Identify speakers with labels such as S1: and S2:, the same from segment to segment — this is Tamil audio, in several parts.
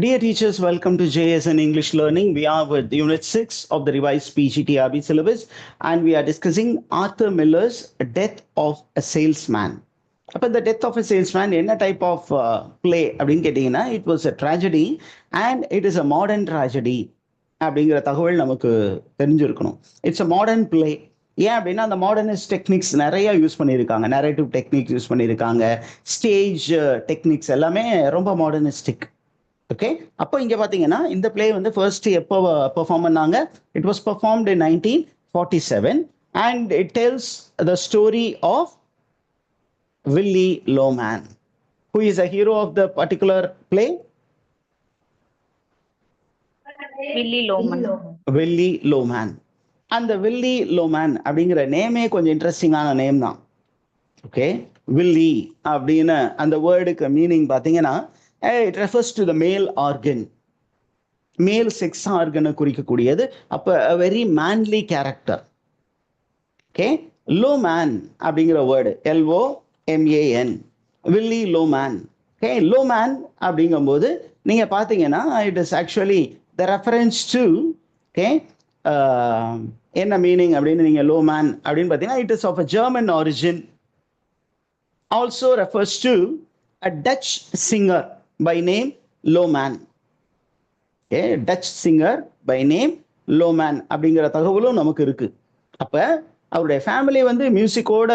S1: Dear teachers, welcome to JSN English Learning. We are with Unit 6 of the revised PGTRB syllabus and we are discussing Arthur Miller's Death of a Salesman. But the Death of a Salesman, என்ன type of play அப்படின்னு கேட்டிங்கன்னா, it was a tragedy and it is a modern tragedy அப்படிங்கிற தகவல் நமக்கு தெரிஞ்சிருக்கணும். It's a modern play. ஏன் அப்படின்னா அந்த மாடர்னிஸ்ட் டெக்னிக்ஸ் நிறைய யூஸ் பண்ணியிருக்காங்க, நரேட்டிவ் டெக்னிக்ஸ் யூஸ் பண்ணியிருக்காங்க, ஸ்டேஜ் டெக்னிக்ஸ் எல்லாமே ரொம்ப மாடர்னிஸ்டிக். ஓகே, அப்போ இங்க பாத்தீங்கன்னா இந்த பிளே வந்து ஃபர்ஸ்ட் எப்போ பெர்ஃபார்ம் பண்ணாங்க? It was performed in 1947 and it tells the story of Willy Loman. Who is a hero of the particular play?
S2: Willy Loman.
S1: Willy Loman. அந்த வில்லி லோமேன் அப்படிங்கிற நேமே கொஞ்சம் இன்ட்ரெஸ்டிங்கான நேம் தான். ஓகே, வில்லி அப்படின்னு அந்த வேர்டுக்கு மீனிங் பார்த்தீங்கன்னா, it refers to the male organ, male sex organ குறிக்கக்கூடியது. அப்போ a very manly character. Okay, Loman அப்படிங்கிற word LOMAN, Willy Loman. Okay, Loman அப்படிங்கும்போது நீங்க பார்த்தீங்கன்னா it is actually the reference to okay என்ன மீனிங் அப்படின்னு நீங்க லோமேன் அப்படின்னு பார்த்தீங்கன்னா it is of a German origin. Also refers to a Dutch singer by name Lohmann. Okay, Dutch singer by name Lohmann அப்படிங்கிற தகவலும் நமக்கு இருக்கு. அப்ப அவருடைய ஃபேமிலி வந்து மியூசிக்கோட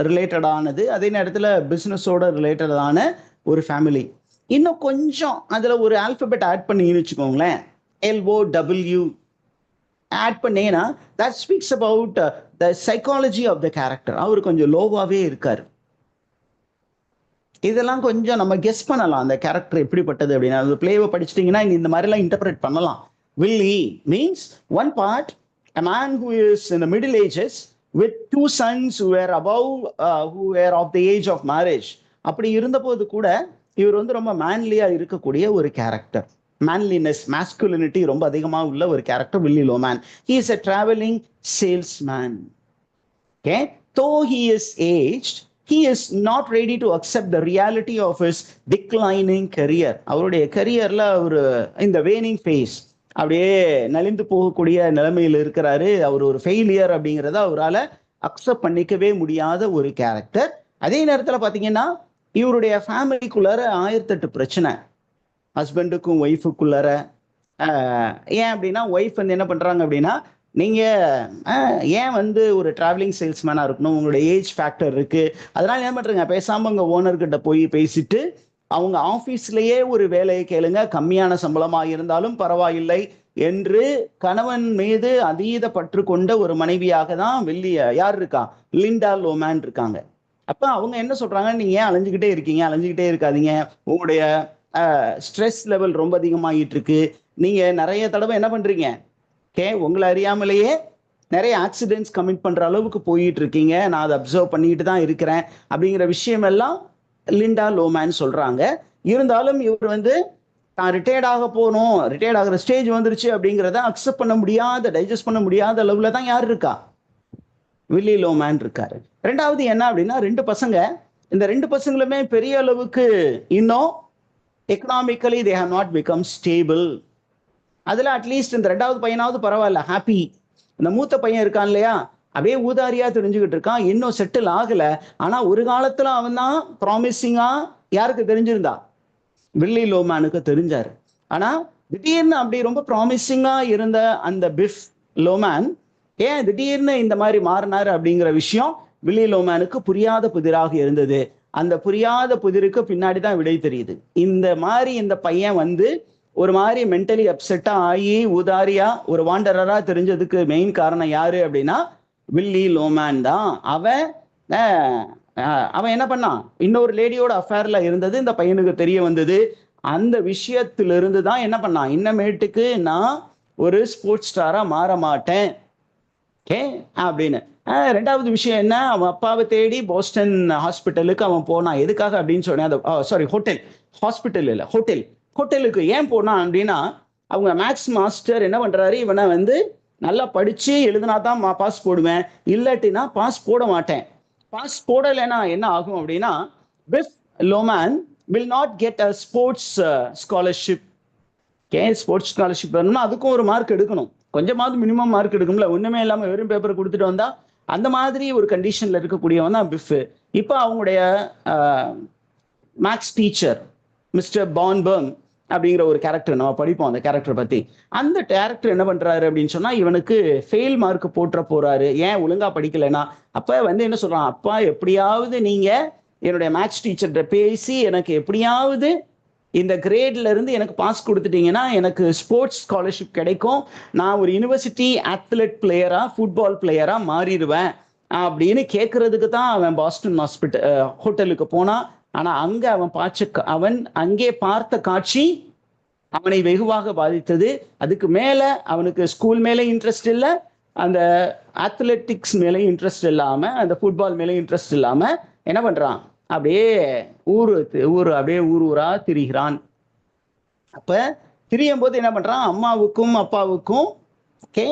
S1: ரிலேட்டடானது, அதே நேரத்தில் பிஸ்னஸோட ரிலேட்டடான ஒரு ஃபேமிலி. இன்னும் கொஞ்சம் அதில் ஒரு ஆல்பபெட் ஆட் பண்ணீங்கன்னு வச்சுக்கோங்களேன், LOW ஆட் பண்ணீங்கன்னா that speaks about the psychology of the character. அவர் கொஞ்சம் லோவாகவே இருக்கார். இதெல்லாம் கொஞ்சம் நம்ம கெஸ் பண்ணலாம் அந்த கேரக்டர் எப்படிப்பட்டது அப்படின்னா. அந்த பிளேவை படிச்சிட்டிங்கன்னா இந்த மாதிரிலாம் இன்டர்பிரேட் பண்ணலாம். Willy means one part a man who is in the middle ages with two sons who were above who were of the age of marriage. அப்படி இருந்தபோது கூட இவர் வந்து ரொம்ப மேன்லியா இருக்கக்கூடிய ஒரு கேரக்டர். மேன்லினஸ், மாஸ்குலினிட்டி ரொம்ப அதிகமாக உள்ள ஒரு character Willy Loman. he is a traveling salesman. Okay, though he is aged, he is not ready to accept the reality of his declining career. அவருடைய கரியர்ல ஒரு இந்த வேனிங் ஃபேஸ், அப்படியே நலிந்து போகக்கூடிய நிலைமையில் இருக்கிறாரு. அவர் ஒரு ஃபெயிலியர் அப்படிங்கிறத அவரால் அக்செப்ட் பண்ணிக்கவே முடியாத ஒரு கேரக்டர். அதே நேரத்தில் பார்த்தீங்கன்னா இவருடைய ஃபேமிலிக்குள்ளார 1008 பிரச்சனை, ஹஸ்பண்டுக்கும் ஒய்ஃபுக்குள்ளார. ஏன் அப்படின்னா ஒய்ஃப் வந்து என்ன பண்றாங்க அப்படின்னா, நீங்க ஏன் வந்து ஒரு டிராவலிங் சேல்ஸ்மேனா இருக்கணும், உங்களோட ஏஜ் ஃபேக்டர் இருக்கு, அதனால என்ன பண்றீங்க, பேசாம உங்க ஓனர்கிட்ட போய் பேசிட்டு அவங்க ஆபீஸ்லயே ஒரு வேலையை கேளுங்க, கம்மியான சம்பளமாக இருந்தாலும் பரவாயில்லை என்று கணவன் மீது அதீத பற்று கொண்ட ஒரு மனைவியாக தான் யார் இருக்கா, லிண்டா லோமேன் இருக்காங்க. அப்ப அவங்க என்ன சொல்றாங்க, நீங்க ஏன் அலைஞ்சுக்கிட்டே இருக்கீங்க, அலைஞ்சுக்கிட்டே இருக்காதீங்க, உங்களுடைய ஸ்ட்ரெஸ் லெவல் ரொம்ப அதிகமாகிட்டு இருக்கு, நீங்க நிறைய தடவை என்ன பண்றீங்க, உங்களை அறியாமலேயே நிறைய ஆக்சிடென்ட்ஸ் கமிட் பண்ற அளவுக்கு போயிட்டு இருக்கீங்க, நான் அதை அப்சர்வ் பண்ணிட்டு தான் இருக்கிறேன் அப்படிங்கிற விஷயம் எல்லாம் லிண்டா லோமேன் சொல்றாங்க. இருந்தாலும் இவர் வந்து தான் ரிட்டையர்ட் ஆக போகணும், ரிட்டையர்ட் ஆகிற ஸ்டேஜ் வந்துருச்சு அப்படிங்கிறத அக்செப்ட் பண்ண முடியாத, டைஜஸ்ட் பண்ண முடியாத அளவுல தான் யார் இருக்கா, வில்லி லோமேன் இருக்காரு. ரெண்டாவது என்ன அப்படின்னா, 2 பசங்க, இந்த 2 பசங்களுமே பெரிய அளவுக்கு இன்னும் economically they have not become stable. அதுல அட்லீஸ்ட் இந்த 2வது பையனாவது பரவாயில்ல, ஹாப்பி. இந்த மூத்த பையன் இருக்கான் இல்லையா, அப்படியே ஊதாரியா தெரிஞ்சுக்கிட்டு இருக்கான், இன்னும் செட்டில் ஆகல. ஆனா ஒரு காலத்துல அவன் தான் ப்ராமிசிங்கா யாருக்கு தெரிஞ்சிருந்தா, வில்லி லோமேனுக்கு தெரிஞ்சாரு. ஆனா திடீர்னு அப்படி ரொம்ப ப்ராமிசிங்கா இருந்த அந்த பிஃப் லோமேன் ஏன் திடீர்னு இந்த மாதிரி மாறினாரு அப்படிங்கிற விஷயம் வில்லி லோமேனுக்கு புரியாத புதிராக இருந்தது. அந்த புரியாத புதிருக்கு பின்னாடி தான் விடை தெரியுது. இந்த மாதிரி இந்த பையன் வந்து ஒரு மாதிரி மென்டலி அப்செட்டா ஆகி ஊதாரியா ஒரு வாண்டரரா தெரிஞ்சதுக்கு மெயின் காரணம் யாரு அப்படின்னா வில்லி லோமேன் தான். அவன் என்ன பண்ணான், இன்னொரு லேடியோட அஃபேர்ல இருந்தது இந்த பையனுக்கு தெரிய வந்தது. அந்த விஷயத்திலிருந்து தான் என்ன பண்ணான், இன்னமேட்டுக்கு நான் ஒரு ஸ்போர்ட்ஸ் ஸ்டாரா மாற மாட்டேன் ஓகே அப்படின்னு. 2வது விஷயம் என்ன, அவன் அப்பாவை தேடி போஸ்டன் ஹாஸ்பிட்டலுக்கு அவன் போனான். எதுக்காக அப்படின்னு சொன்னேன், ஹோட்டல், ஹாஸ்பிட்டல் இல்லை, ஹோட்டலுக்கு ஏன் போனான் அப்படின்னா, அவங்க மேக்ஸ் மாஸ்டர் என்ன பண்றாரு, இவனை வந்து நல்லா படிச்சு எழுதினா தான் பாஸ் போடுவேன், இல்லாட்டினா பாஸ் போட மாட்டேன். பாஸ் போடலைன்னா என்ன ஆகும் அப்படின்னா, பிஃப் லோமேன் will not get a sports scholarship ஏன் ஸ்போர்ட்ஸ் ஸ்காலர்ஷிப் வரணும்னா அதுக்கும் ஒரு மார்க் எடுக்கணும், கொஞ்சமாவது மினிமம் மார்க் எடுக்கும்ல, ஒண்ணுமே இல்லாம வெறும் பேப்பர் கொடுத்துட்டு வந்தா அந்த மாதிரி ஒரு கண்டிஷன்ல இருக்கக்கூடியவன் தான் பிஃப். இப்போ அவங்களுடைய மேக்ஸ் டீச்சர் மிஸ்டர் பான்பர்ம் அப்படிங்கிற ஒரு கேரக்டர் நம்ம படிப்போம், அந்த கேரக்டர் பத்தி. அந்த கேரக்டர் என்ன பண்றாரு அப்படின்னு சொன்னா, இவனுக்கு ஃபெயில் மார்க் போட்டுற போறாரு, ஏன் ஒழுங்கா படிக்கலைன்னா. அப்ப வந்து என்ன சொல்றான், அப்பா எப்படியாவது நீங்க என்னுடைய மேக்ஸ் டீச்சர்கிட்ட பேசி எனக்கு எப்படியாவது இந்த கிரேட்ல இருந்து எனக்கு பாஸ் கொடுத்துட்டீங்கன்னா எனக்கு ஸ்போர்ட்ஸ் ஸ்காலர்ஷிப் கிடைக்கும், நான் ஒரு யூனிவர்சிட்டி அத்லெட் பிளேயரா ஃபுட்பால் பிளேயரா மாறிடுவேன் அப்படின்னு கேட்கறதுக்கு தான் அவன் பாஸ்டன் ஹோட்டலுக்கு போனான். ஆனா அங்க அவன் அங்கே பார்த்த காட்சி அவனை வெகுவாக பாதித்தது. அதுக்கு மேல அவனுக்கு ஸ்கூல் மேல இன்ட்ரெஸ்ட் இல்லை, அந்த அத்லெட்டிக்ஸ் மேலே இன்ட்ரெஸ்ட் இல்லாம, அந்த ஃபுட்பால் மேலே இன்ட்ரெஸ்ட் இல்லாம என்ன பண்றான், அப்படியே அப்படியே ஊரா திரிகிறான். அப்ப திரியும் போது என்ன பண்றான், அம்மாவுக்கும் அப்பாவுக்கும் ஓகே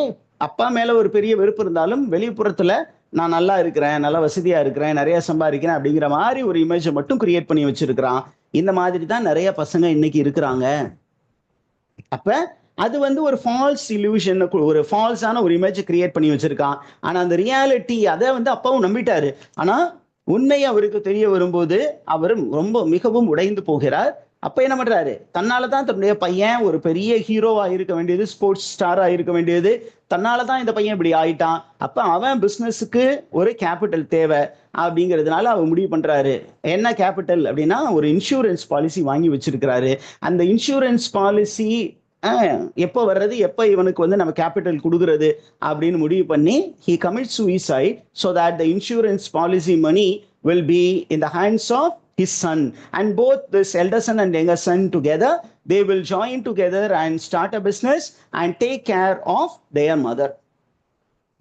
S1: அப்பா மேல ஒரு பெரிய வெறுப்பு இருந்தாலும் வெளிப்புறத்துல நான் நல்லா இருக்கிறேன், நல்லா வசதியா இருக்கிறேன், நிறைய சம்பாதிக்கிறேன் அப்படிங்கிற மாதிரி ஒரு இமேஜை மட்டும் கிரியேட் பண்ணி வச்சிருக்கிறான். இந்த மாதிரி தான் நிறைய பசங்க இன்னைக்கு இருக்கிறாங்க. அப்ப அது வந்து ஒரு ஃபால்ஸ் இல்யூஷன், ஒரு ஃபால்ஸான ஒரு இமேஜ் கிரியேட் பண்ணி வச்சிருக்கான். ஆனா அந்த ரியாலிட்டி அதை வந்து அப்பாவும் நம்பிட்டாரு. ஆனா உண்மை அவருக்கு தெரிய வரும்போது அவர் மிகவும் உடைந்து போகிறார். அப்ப என்ன பண்றாரு, தன்னாலதான் தன்னுடைய பையன் ஒரு பெரிய ஹீரோவா இருக்க வேண்டியது, ஸ்போர்ட்ஸ் ஸ்டாரா இருக்க வேண்டியது, தன்னாலதான் இந்த பையன் இப்படி ஆயிட்டான். அப்ப அவன் பிசினஸுக்கு ஒரு கேபிட்டல் தேவை அப்படிங்கிறதுனால அவர் முடிவு பண்றாரு. என்ன கேபிட்டல் அப்படின்னா, ஒரு இன்சூரன்ஸ் பாலிசி வாங்கி வச்சிருக்கிறாரு. அந்த இன்சூரன்ஸ் பாலிசி எப்போ வர்றது, எப்போ இவனுக்கு வந்து நம்ம கேபிட்டல் கொடுக்கறது அப்படின்னு முடிவு பண்ணி he commits suicide so that the insurance policy money will be in the hands of his son, and both this elder son and younger son together they will join together and start a business and take care of their mother.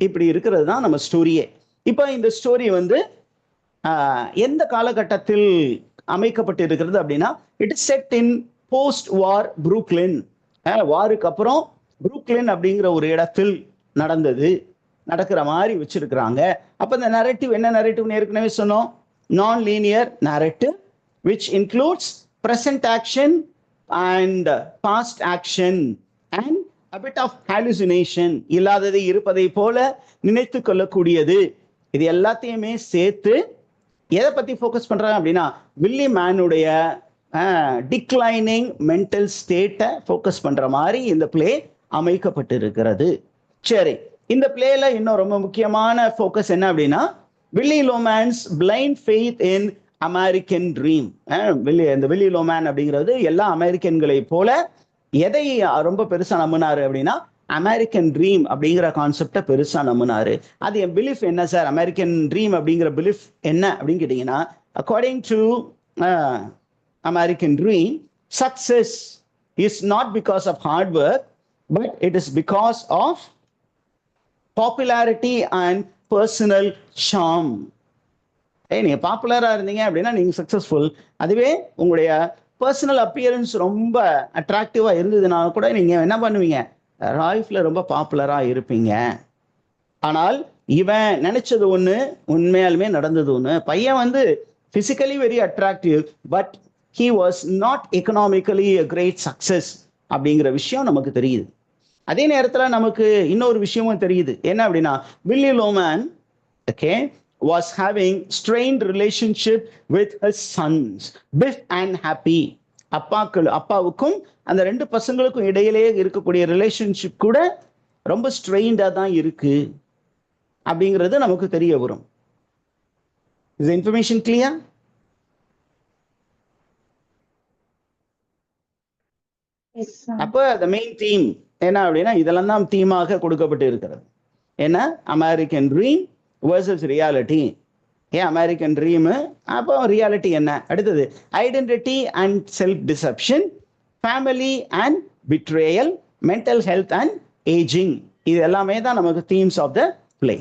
S1: இப்படி இருக்கிறது தான் நம்ம ஸ்டோரியே. இப்போ இந்த ஸ்டோரி வந்து எந்த காலகட்டத்தில் அமைக்கப்பட்டு இருக்கிறது அப்படின்னா, it is set in post war Brooklyn. வாருக்கு அப்புறம் புரூக்லின் அப்படிங்கிற ஒரு இடத்தில் நடக்கிற மாதிரி வச்சிருக்கிறாங்க. அப்ப இந்த நரேட்டிவ் என்ன நரேட்டிவ் ஏற்கனவே சொன்னோம், நான் linear narrative which includes present action and past action and a bit of hallucination, இல்லாததை இருப்பதை போல நினைத்து கொள்ளக்கூடியது. இது எல்லாத்தையுமே சேர்த்து எதை பத்தி ஃபோக்கஸ் பண்றாங்க அப்படின்னா, வில்லி மேனுடைய டிக்ளைனிங் மென்டல் ஸ்டேட்டை ஃபோக்கஸ் பண்ற மாதிரி இந்த பிளே அமைக்கப்பட்டு இருக்கிறது. சரி, இந்த பிளேல இன்னும் ரொம்ப முக்கியமான ஃபோக்கஸ் என்ன அப்படின்னா, Willy Loman's blind faith in American dream. இந்த வில்லி லோமேன் அப்படிங்கிறது எல்லா அமெரிக்கன்களை போல எதை ரொம்ப பெருசா நம்பினாரு அப்படின்னா, அமெரிக்கன் ட்ரீம் அப்படிங்கிற கான்செப்டை பெருசா நம்பினாரு. அது என் பிலீஃப் என்ன சார், அமெரிக்கன் ட்ரீம் அப்படிங்கிற பிலீஃப் என்ன அப்படின்னு கேட்டீங்கன்னா, according to American dream, success is not because of hard work, but it is because of popularity and personal charm. நீங்க பாப்புலரா இருந்தீங்க அப்படின்னா நீங்க சக்சஸ்ஃபுல். அதுவே உங்களுடைய பர்சனல் அப்பியரன்ஸ் ரொம்ப அட்ராக்டிவா இருந்ததுனால கூட நீங்க என்ன பண்ணுவீங்க, லைஃப்ல ரொம்ப பாப்புலரா இருப்பீங்க. ஆனால் இவன் நினைச்சது ஒண்ணு, உண்மையாலுமே நடந்தது ஒண்ணு. பையன் வந்து physically very attractive, but he was not economically a great success அப்படிங்கிற விஷயம் நமக்கு தெரியுது. அதே நேரத்துல நமக்கு இன்னொரு விஷயமும் தெரியுது. என்ன அப்படின்னா, வில்லி லோமேன் was having strained relationship with his sons, Biff and Happy. அப்பாவுக்கும் அந்த ரெண்டு பசங்களுக்கும் இடையிலே இருக்கக்கூடிய ரிலேஷன்ஷிப் கூட ரொம்ப ஸ்ட்ரெயின்டா தான் இருக்கு அப்படிங்கிறது நமக்கு தெரிய வரும். Is the information clear? அப்ப the main theme என்ன அப்படின்னா, இதெல்லாம் தான் தீமாக கொடுக்கப்பட்டு இருக்கிறது. என்ன, அமெரிக்கன் ட்ரீம் வர்சஸ் ரியாலிட்டி. ஏன் அமெரிக்கன் ட்ரீம், அப்போ ரியாலிட்டி என்ன, அடுத்தது identity and self deception, family and betrayal, mental health and ageing. இது எல்லாமே தான் நமக்கு தீம்ஸ் ஆஃப் த பிளே.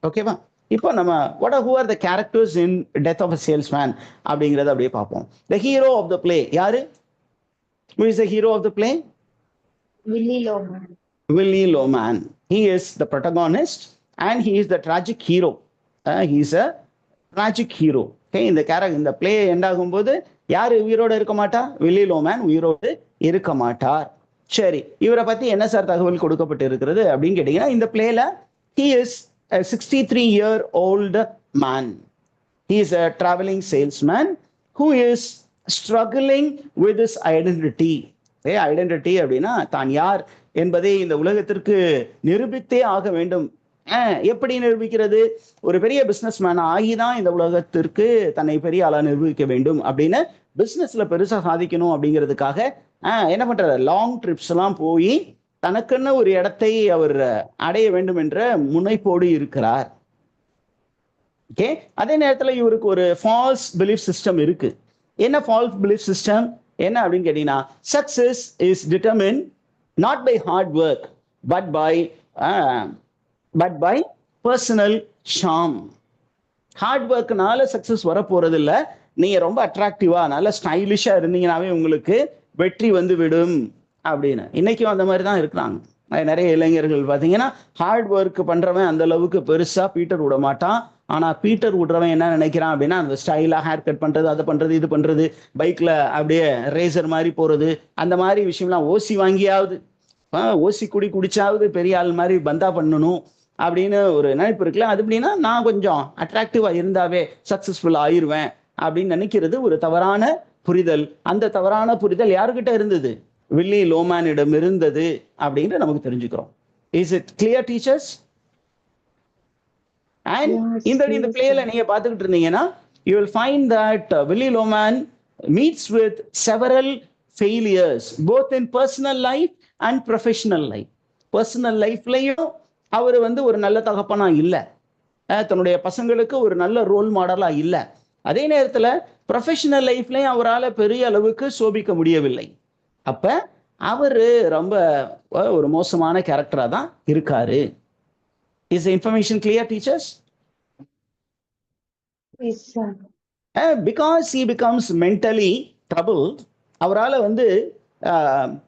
S1: ஓகேவா? இப்போ நம்ம who are the characters in Death of a Salesman அப்படிங்கிறத அப்படியே பார்ப்போம். The hero of the play யாரு? Who is the hero of the play?
S2: Willy Loman.
S1: Willy Loman. He is the protagonist and he is the tragic hero. He is a tragic hero. Okay, இந்த play எண்ட் ஆகும்போது யாரு உயிரோடு இருக்க மாட்டா, வில்லி லோமேன் உயிரோடு இருக்க மாட்டார். சரி, இவரை பத்தி என்ன சார் தகவல் கொடுக்கப்பட்டு இருக்கிறது அப்படின்னு கேட்டீங்கன்னா, இந்த பிளேல he is a 63-year-old man. He is a traveling salesman who is struggling with his identity. Identity அப்படின்னா தான் யார் என்பதை இந்த உலகத்திற்கு நிரூபித்தே ஆக வேண்டும். எப்படி நிரூபிக்கிறது? ஒரு பெரிய பிசினஸ் மேன் ஆகிதான் இந்த உலகத்திற்கு தன்னை பெரிய ஆளா நிரூபிக்க வேண்டும் அப்படின்னு பிசினஸ்ல பெருசா சாதிக்கணும் அப்படிங்கிறதுக்காக என்ன பண்றாரு, லாங் ட்ரிப்ஸ் எல்லாம் போய் தனக்குன்னு ஒரு இடத்தை அவர் அடைய வேண்டும் என்ற முனைப்போடு இருக்கிறார். ஓகே, அதே நேரத்தில் இவருக்கு ஒரு ஃபால்ஸ் பிலீஃப் சிஸ்டம் இருக்கு. என்ன ஃபால்ஸ் பிலீஃப் சிஸ்டம் என்ன அப்படின்னு கேட்டீங்கன்னா, success is determine not by hard work but by personal charm. Hard ஒர்க்னால சக்சஸ் வர போறது இல்லை. நீங்க ரொம்ப அட்ராக்டிவா நல்ல ஸ்டைலிஷா இருந்தீங்கன்னாவே உங்களுக்கு வெற்றி வந்து விடும் அப்படின்னு. இன்னைக்கும் அந்த மாதிரி தான் இருக்கிறாங்க. நிறைய இளைஞர்கள் பார்த்தீங்கன்னா ஹார்ட் ஒர்க் பண்றவன் அந்த அளவுக்கு பெருசா பீட்டர் விட மாட்டான். ஆனா பீட்டர் விடுறவன் என்ன நினைக்கிறான் அப்படின்னா, அந்த ஸ்டைலா ஹேர் கட் பண்றது, அதை பண்றது, இது பண்றது, பைக்ல அப்படியே ரேசர் மாதிரி போறது, அந்த மாதிரி விஷயம்லாம் ஓசி வாங்கியாவது ஓசி குடிச்சாவது பெரிய ஆள் மாதிரி பந்தா பண்ணணும் அப்படின்னு ஒரு நினைப்பு இருக்குல்ல. அது அப்படின்னா நான் கொஞ்சம் அட்ராக்டிவா இருந்தாவே சக்சஸ்ஃபுல் ஆயிருவேன் அப்படின்னு நினைக்கிறது ஒரு தவறான புரிதல். அந்த தவறான புரிதல் யாருக்கிட்ட இருந்தது? வில்லி லோமேனிடம் இருந்தது அப்படின்னு நமக்கு தெரிஞ்சுக்கிறோம். Is it clear teachers? And இந்த பிளேல நீங்க பார்த்துக்கிட்டு இருந்தீங்கன்னா, you will find that Willy Loman meets with several failures both in personal life and professional life. Personal லைஃப்லயும் அவர் வந்து ஒரு நல்ல தகப்பனா இல்லை, தன்னுடைய பசங்களுக்கு ஒரு நல்ல ரோல் மாடலா இல்லை. அதே நேரத்துல ப்ரொஃபஷனல் லைஃப்லயும் அவரால் பெரிய அளவுக்கு சோபிக்க முடியவில்லை. அப்ப அவரு ரொம்ப ஒரு மோசமான கேரக்டரா தான் இருக்காரு. Is the information clear, teachers?
S2: Yes, sir.
S1: Because he becomes mentally troubled, அவரால் வந்து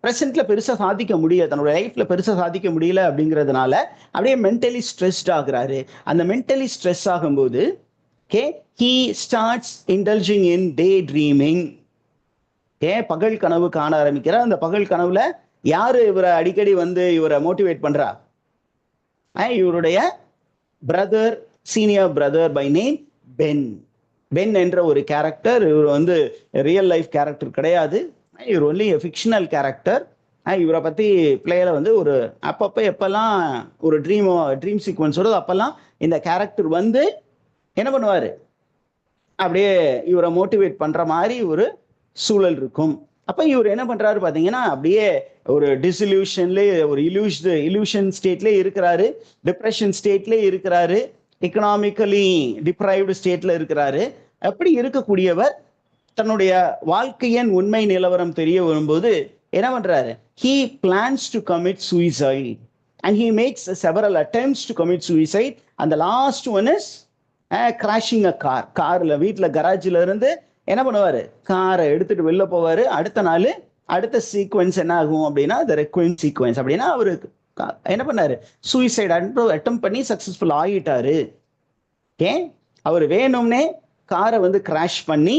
S1: ப்ரெசென்ட்ல பெருசா சாதிக்க முடியல, தன்னோட லைஃப்ல பெருசா சாதிக்க முடியல அப்படிங்கிறதுனால அப்படியே மென்டலி ஸ்ட்ரெஸ்ட் ஆகுறாரு. அந்த மென்டலி ஸ்ட்ரெஸ் ஆகும்போது he starts indulging in daydreaming. பகல் கனவு காண ஆரம்பிக்கிறார். அந்த பகல் கனவுல யாரு இவரை அடிக்கடி வந்து இவரை மோட்டிவேட் பண்றா? இவருடைய brother, senior brother by name Ben என்ற ஒரு கேரக்டர். இவர் வந்து ரியல் லைஃப் கேரக்டர் கிடையாது, இவர் ஒன்லி ஃபிக்ஷனல் கேரக்டர். இவரை பத்தி பிளேயரை வந்து ஒரு அப்பப்போ எப்பெல்லாம் ஒரு ட்ரீம் சீக்வன்ஸ் வருது அப்பெல்லாம் இந்த கேரக்டர் வந்து என்ன பண்ணுவாரு, அப்படியே இவரை மோட்டிவேட் பண்ற மாதிரி ஒரு சூழல் இருக்கும். அப்ப இவர் என்ன பண்றாரு பாத்தீங்கன்னா, அப்படியே ஒரு டிசில்யூஷன்லேயே, ஒரு இல்யூஷன் ஸ்டேட்லேயே இருக்கிறாரு, டிப்ரெஷன் ஸ்டேட்லேயே இருக்கிறாரு, எக்கனாமிக்கலி டிப்ரைவ்டு ஸ்டேட்ல இருக்கிறாரு. அப்படி இருக்கக்கூடியவர் தன்னுடைய வாழ்க்கையின் உண்மை நிலவரம் தெரிய வரும்போது என்ன பண்றாரு, he plans to commit suicide and he makes several attempts to commit suicide and the last one is crashing a car. கார்ல வீட்டுல கராஜ்ல இருந்து என்ன பண்ணுவாரு, காரை எடுத்துட்டு வெளில போவாரு. அடுத்த நாள் அடுத்த சீக்வன்ஸ் என்ன ஆகும் அப்படின்னா, the requiem sequence அப்படின்னா அவரு என்ன பண்ணாரு, சூசைட் அட்டம் பண்ணி சக்சஸ்ஃபுல் ஆகிட்டாரு. அவர் வேணும்னே காரை வந்து கிராஷ் பண்ணி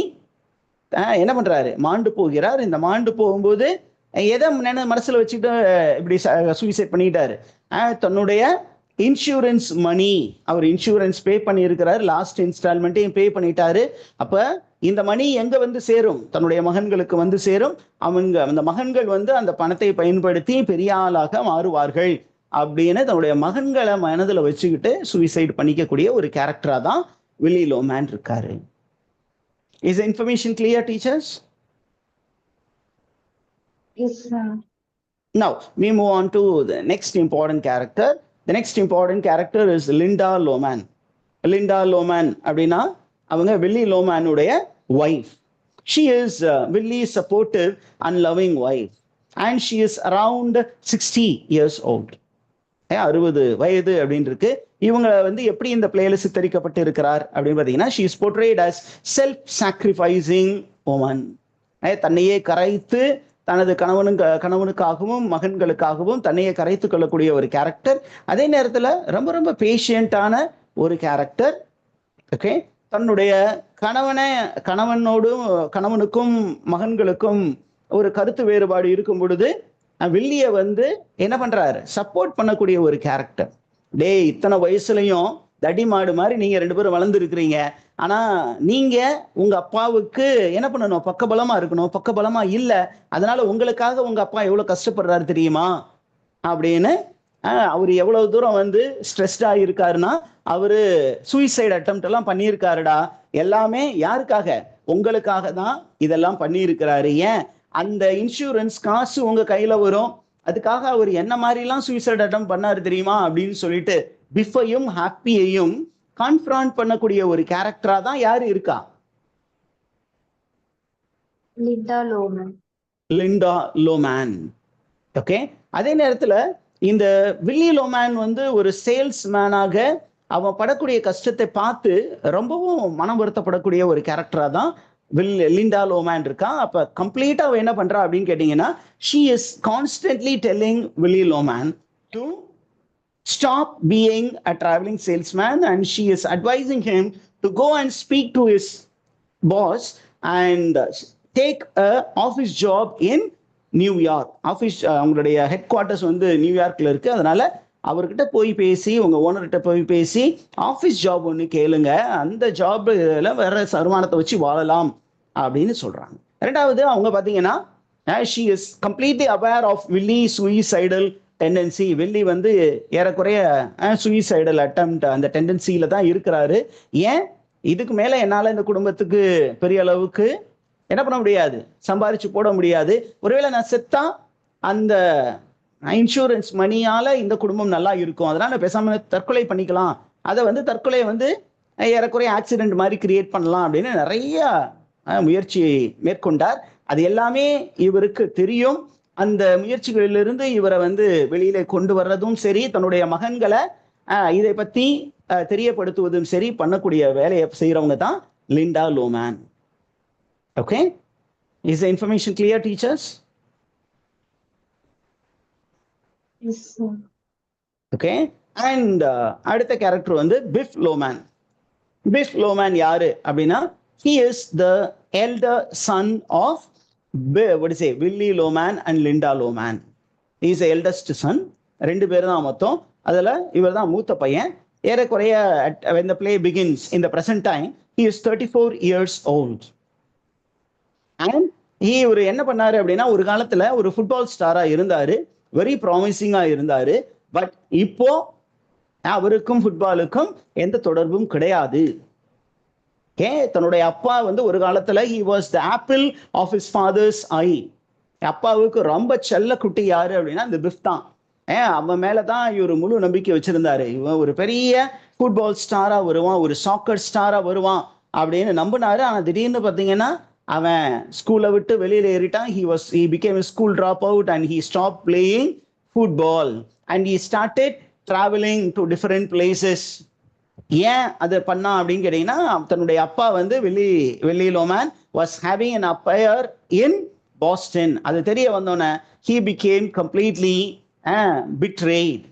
S1: என்ன பண்றாரு, மாண்டு போகிறார். இந்த மாண்டு போகும்போது எதை மனசுல வச்சுட்டு இப்படி சூசைட் பண்ணிட்டாரு, தன்னுடைய இன்சூரன்ஸ் மணி, அவர் இன்சூரன்ஸ் பே பண்ணி இருக்கிறாரு, லாஸ்ட் இன்ஸ்டால்மெண்ட்டையும் பே பண்ணிட்டாரு. அப்ப இந்த மணி எங்க வந்து சேரும், தன்னுடைய மகன்களுக்கு வந்து சேரும். அவங்க அந்த மகன்கள் வந்து அந்த பணத்தை பயன்படுத்தி பெரிய ஆளாக மாறுவார்கள் அப்படின்னு தன்னுடைய மகன்களை மனதுல வச்சுக்கிட்டு சூசைட் பண்ணிக்கக்கூடிய ஒரு கேரக்டரா தான் வில்லி லோமேன் இருக்காரு. Is the information clear, teachers?
S2: Yes, sir.
S1: Now we move on to the next important character. The next important character is Linda Loman. Linda Loman அப்படின்னா அவங்க வில்லி லோமேனுடைய wife. She is Willy's supportive and loving wife and she is around 60 years old. 60 வயது அப்படின்னு இருக்கு. இவங்க வந்து எப்படி இந்த பிளேல சித்தரிக்கப்பட்டு இருக்கிறார் அப்படின்னு பார்த்தீங்கன்னா, she is portrayed as self-sacrificing woman. தன்னையே கரைத்து தனது கணவனுக்காகவும் மகன்களுக்காகவும் தன்னையே கரைத்து கொள்ளக்கூடிய ஒரு கேரக்டர். அதே நேரத்தில் ரொம்ப ரொம்ப பேஷியண்டான ஒரு கேரக்டர். ஓகே, தன்னுடைய கணவனுக்கும் மகன்களுக்கும் ஒரு கருத்து வேறுபாடு இருக்கும் பொழுது வில்லிய வந்து என்ன பண்றாரு, சப்போர்ட் பண்ணக்கூடிய ஒரு கேரக்டர். டேய், இத்தனை வயசுலயும் தடி மாடு மாதிரி நீங்க 2 பேரும் வளர்ந்து இருக்கிறீங்க. ஆனா நீங்க உங்க அப்பாவுக்கு என்ன பண்ணணும், பக்கபலமா இருக்கணும். பக்கபலமா இல்ல. அதனால உங்களுக்காக உங்க அப்பா எவ்வளவு கஷ்டப்படுறாரு தெரியுமா அப்படின்னு. அவரு எவ்வளவு தூரம் வந்து ஸ்ட்ரெஸ்டா இருக்காருன்னா, அவரு சூசைட் அட்டெம்ப்ட் எல்லாம் பண்ணியிருக்காருடா. எல்லாமே யாருக்காக, உங்களுக்காக தான் இதெல்லாம் பண்ணியிருக்கிறாரு. ஏன், அந்த இன்சூரன்ஸ் காசு உங்க கையில வரும். அதுக்காக அவர் என்ன மாதிரி எல்லாம் சூசைட் அட்டெம்ப்ட் பண்ணாரு தெரியுமா அப்படின்னு சொல்லிட்டு பிஃபையும் ஹாப்பியையும் கான்ஃபரண்ட் பண்ணக்கூடிய ஒரு கேரக்டரா தான் யாரு இருக்கா,
S2: Linda Loman.
S1: லிண்டா லோமேன். ஓகே. அதே நேரத்துல இந்த வில்லி லோமேன் வந்து ஒரு சேல்ஸ்மேனாக அவன் படக்கூடிய கஷ்டத்தை பார்த்து ரொம்பவும் மனம் வருத்தப்படக்கூடிய ஒரு கேரக்டரா தான் லிண்டா லோமேன் இருக்கா. அப்ப கம்ப்ளீட்டா அவ என்ன பண்றா அப்படின்னு கேட்டீங்கன்னா, she is constantly telling Willy Loman to stop being a traveling salesman, and she is advising him to go and speak to his boss and take a office job in New York. Office அவங்களுடைய ஹெட் குவார்ட்டர்ஸ் வந்து நியூயார்க்ல இருக்கு. அதனால அவர்கிட்ட போய் பேசி, உங்க ஓனர்கிட்ட போய் பேசி ஆஃபீஸ் ஜாப் ஒன்று கேளுங்க, அந்த ஜாப்ல வேற வருமானத்தை வச்சு வாழலாம் அப்படின்னு சொல்றாங்க. ரெண்டாவது அவங்க பார்த்தீங்கன்னா, she is completely aware of Willy suicidal tendency. Willy வந்து ஏறக்குறைய சூசைடல் அட்டெம்ப்ட் அந்த டெண்டன்சியில தான் இருக்கிறாரு. ஏன், இதுக்கு மேல என்னால இந்த குடும்பத்துக்கு பெரிய அளவுக்கு என்ன பண்ண முடியாது, சம்பாரிச்சு போட முடியாது. ஒருவேளை நான் செத்தா அந்த இன்சூரன்ஸ் மணியால இந்த குடும்பம் நல்லா இருக்கும், அதனால பேசாம தற்கொலை பண்ணிக்கலாம், அதை வந்து தற்கொலையை வந்து ஏறக்குறைய ஆக்சிடென்ட் மாதிரி கிரியேட் பண்ணலாம் அப்படின்னு நிறைய முயற்சி மேற்கொண்டார். அது எல்லாமே இவருக்கு தெரியும். அந்த முயற்சிகளிலிருந்து இவரை வந்து வெளியில கொண்டு வர்றதும் சரி, தன்னுடைய மகன்களை இதை பத்தி தெரியப்படுத்துவதும் சரி பண்ணக்கூடிய வேலையை செய்யறவங்க தான் Linda லோமேன். Okay, is the information clear, teachers?
S2: Yes, sir.
S1: Okay, and அடுத்த கேரக்டர் வந்து பிஃப் லோமேன். பிஃப் லோமேன் யாரு அப்படின்னா, he is the elder son of Willy Loman and Linda Loman. he is the eldest son. 2 பேர் தான் மொத்தம். அதுல இவர் தான் மூத்த பையன். ஏறக்குறைய when the play begins in the present time, he is 34 years old. And இவர் என்ன பண்ணாரு அப்படின்னா, ஒரு காலத்துல ஒரு ஃபுட்பால் ஸ்டாரா இருந்தாரு, வெரி ப்ராமிசிங்கா இருந்தாரு. பட் இப்போ அவருக்கும் ஃபுட்பாலுக்கும் எந்த தொடர்பும் கிடையாது. தன்னுடைய அப்பா வந்து ஒரு காலத்துல he was the apple of his father's eye. அப்பாவுக்கு ரொம்ப செல்ல குட்டி யாரு அப்படின்னா இந்த பிஃப் தான். அவன் மேலதான் இவர் முழு நம்பிக்கை வச்சிருந்தாரு. இவன் ஒரு பெரிய ஃபுட்பால் ஸ்டாரா வருவான், ஒரு சாக்கர் ஸ்டாரா வருவான் அப்படின்னு நம்பினாரு. ஆனா திடீர்னு பாத்தீங்கன்னா அவன் ஸ்கூலை விட்டு வெளியில ஏறிட்டான். he became a school dropout and he stopped playing football and he started traveling to different places. ஏன் அதை பண்ணா அப்படின்னு கேட்டீங்கன்னா, தன்னுடைய அப்பா வந்து வில்லி லோமேன் was having an affair in Boston. அது தெரிய வந்தோன்னே he became completely betrayed.